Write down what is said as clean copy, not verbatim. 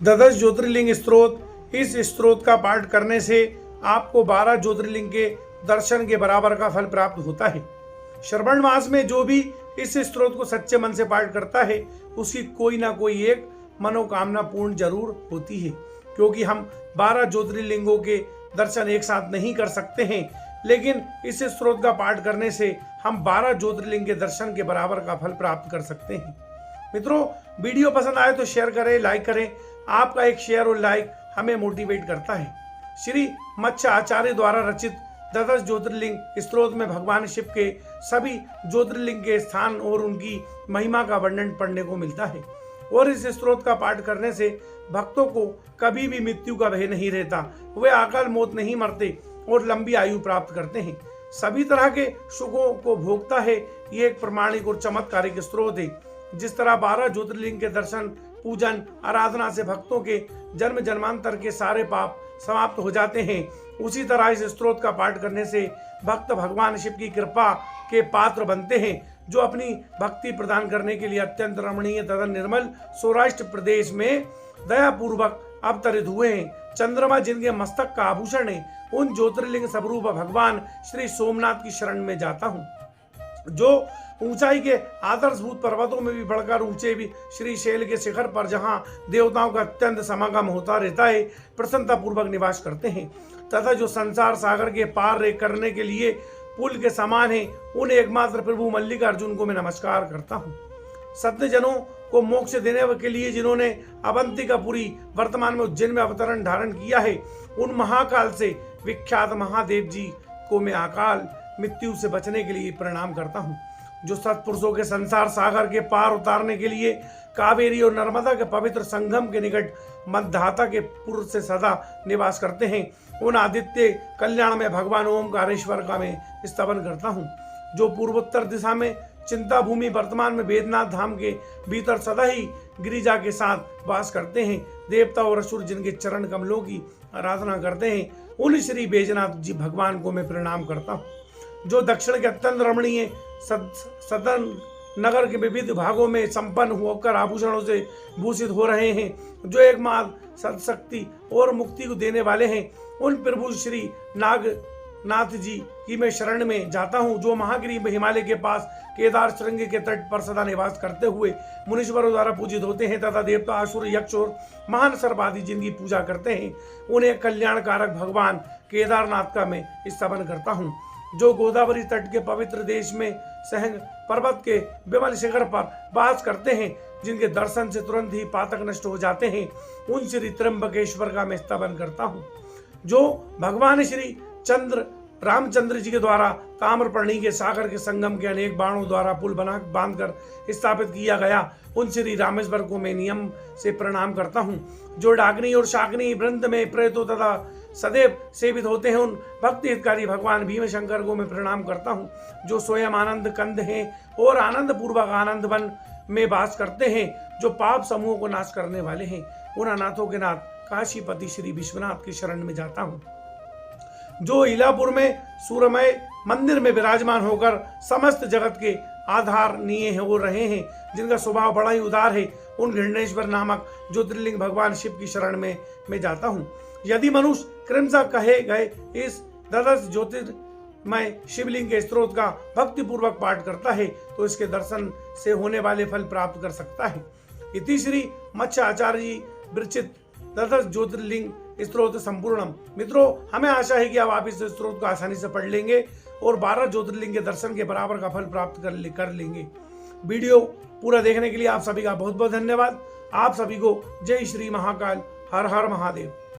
द्वादश ज्योतिर्लिंग स्त्रोत। इस स्त्रोत का पाठ करने से आपको 12 ज्योतिर्लिंग के दर्शन के बराबर का फल प्राप्त होता है। श्रवण मास में जो भी इस स्त्रोत को सच्चे मन से पाठ करता है उसकी कोई ना कोई एक मनोकामना पूर्ण जरूर होती है। क्योंकि हम 12 ज्योतिर्लिंगों के दर्शन एक साथ नहीं कर सकते हैं, लेकिन इस स्त्रोत का पाठ करने से हम 12 ज्योतिर्लिंग के दर्शन के बराबर का फल प्राप्त कर सकते हैं। मित्रों, वीडियो पसंद आए तो शेयर करें, लाइक करें। आपका एक शेयर और लाइक हमें मोटिवेट करता है। श्री मत्स्य आचार्य द्वारा रचित द्वादश ज्योतिर्लिंग स्त्रोत में भगवान शिव के सभी ज्योतिर्लिंग के स्थान और उनकी महिमा का वर्णन पढ़ने को मिलता है। और इस स्त्रोत का पाठ करने से भक्तों को कभी भी मृत्यु का भय नहीं रहता, वे अकाल मौत नहीं मरते और लंबी आयु प्राप्त करते हैं। सभी तरह के सुखों को भोगता है। ये एक प्रमाणिक और चमत्कारिक स्त्रोत है। जिस तरह 12 ज्योतिर्लिंग के दर्शन, पूजन, आराधना से भक्तों के जन्म जन्मांतर के सारे पाप समाप्त हो जाते हैं, उसी तरह इस स्त्रोत का पाठ करने से भक्त भगवान शिव की कृपा के पात्र बनते हैं, जो अपनी भक्ति प्रदान करने के लिए अत्यंत रमणीय तथा निर्मल सौराष्ट्र प्रदेश में दयापूर्वक अवतरित हुए हैं। चंद्रमा जिनके मस्तक का आभूषण है, उन ज्योतिर्लिंग स्वरूप भगवान श्री सोमनाथ की शरण में जाता हूँ, जो ऊंचाई के आदर्शभूत पर्वतों में भी बढ़कर ऊंचे भी श्री शैल के शिखर पर, जहां देवताओं का अत्यंत समागम होता रहता है, प्रसन्नता पूर्वक निवास करते हैं, तथा जो संसार सागर के पार करने के लिए पुल के समान है, उन एकमात्र प्रभु मल्लिकार्जुन को मैं नमस्कार करता हूँ। सत्य जनों को मोक्ष देने के लिए जिन्होंने अवंतिकापुरी वर्तमान में उज्जैन में अवतरण धारण किया है, उन महाकाल से विख्यात महादेव जी को मैं अकाल मृत्यु से बचने के लिए प्रणाम करता हूँ। जो सत्पुरुषों के संसार सागर के पार उतारने के लिए कावेरी और नर्मदा के पवित्र संगम के निकट मध्याता के पूर्व से सदा निवास करते हैं, उन आदित्य कल्याण में भगवान ओमकारेश्वर का मैं स्तवन करता हूँ। जो पूर्वोत्तर दिशा में चिंता भूमि वर्तमान में वेदनाथ धाम के भीतर सदा ही गिरिजा के साथ वास करते हैं, देवता और असुर जिनके चरण कमलों की आराधना करते हैं, उन श्री बैजनाथ जी भगवान को मैं प्रणाम करता हूँ। जो दक्षिण के अत्यंत रमणीय सदन नगर के विविध भागों में संपन्न होकर आभूषणों से भूषित हो रहे हैं, जो एकमात्र सत्शक्ति और मुक्ति को देने वाले हैं, उन प्रभु श्री नागनाथ जी की मैं शरण में जाता हूँ, जो महागिरी हिमालय के पास केदार श्रृंग के तट पर सदा निवास करते हुए मुनीश्वरों द्वारा पूजित होते हैं, तथा देवता, असुर, यक्ष और महान सर्प आदि जिनकी पूजा करते हैं, उन्हें कल्याणकारक भगवान केदारनाथ का मैं स्तवन करता हूँ। जो गोदावरी तट के पवित्र देश में सहंग पर्वत के विमल शिखर पर वास करते हैं, जिनके दर्शन से तुरंत ही पातक नष्ट हो जाते हैं, उन श्री त्र्यंबकेश्वर का मैं स्तवन करता हूँ। जो भगवान श्री रामचंद्र जी के द्वारा ताम्रपर्णी के सागर के संगम के अनेक बाणों द्वारा पुल बांधकर स्थापित किया गया, उन श्री रामेश्वर को मैं नियम से प्रणाम करता हूँ। जो डाग्नि और शाग्नि वृंद में प्रेतों तथा सदैव सेवित होते हैं, उन भक्ति हितकारी भगवान भीम शंकर को मैं प्रणाम करता हूँ। जो स्वयं आनंद कंद हैं और आनंद पूर्वक आनंद वन में वास करते हैं, जो पाप समूहों को नाश करने वाले हैं, उन अनाथों के नाथ काशीपति श्री विश्वनाथ की शरण में जाता हूँ। जो इलापुर में सूरमय मंदिर में विराजमान होकर समस्त जगत के आधार निये हो रहे हैं, जिनका स्वभाव बड़ा ही उदार है, उन घृणेश्वर नामक ज्योतिर्लिंग भगवान शिव की शरण में मैं जाता हूँ। यदि मनुष्य क्रमशः कहे गए इस द्वादश ज्योतिर्मय शिवलिंग के स्त्रोत का भक्ति पूर्वक पाठ करता है, तो इसके दर्शन से होने वाले फल प्राप्त कर सकता है। इति श्री मत्स्य आचार्य जी विरचित द्वादश ज्योतिर्लिंग स्त्रोत संपूर्णम। मित्रों, हमें आशा है कि अब आप इस स्त्रोत को आसानी से पढ़ लेंगे और 12 ज्योतिर्लिंग के दर्शन के बराबर का फल प्राप्त कर लेंगे। वीडियो पूरा देखने के लिए आप सभी का बहुत बहुत धन्यवाद। आप सभी को जय श्री महाकाल। हर हर महादेव।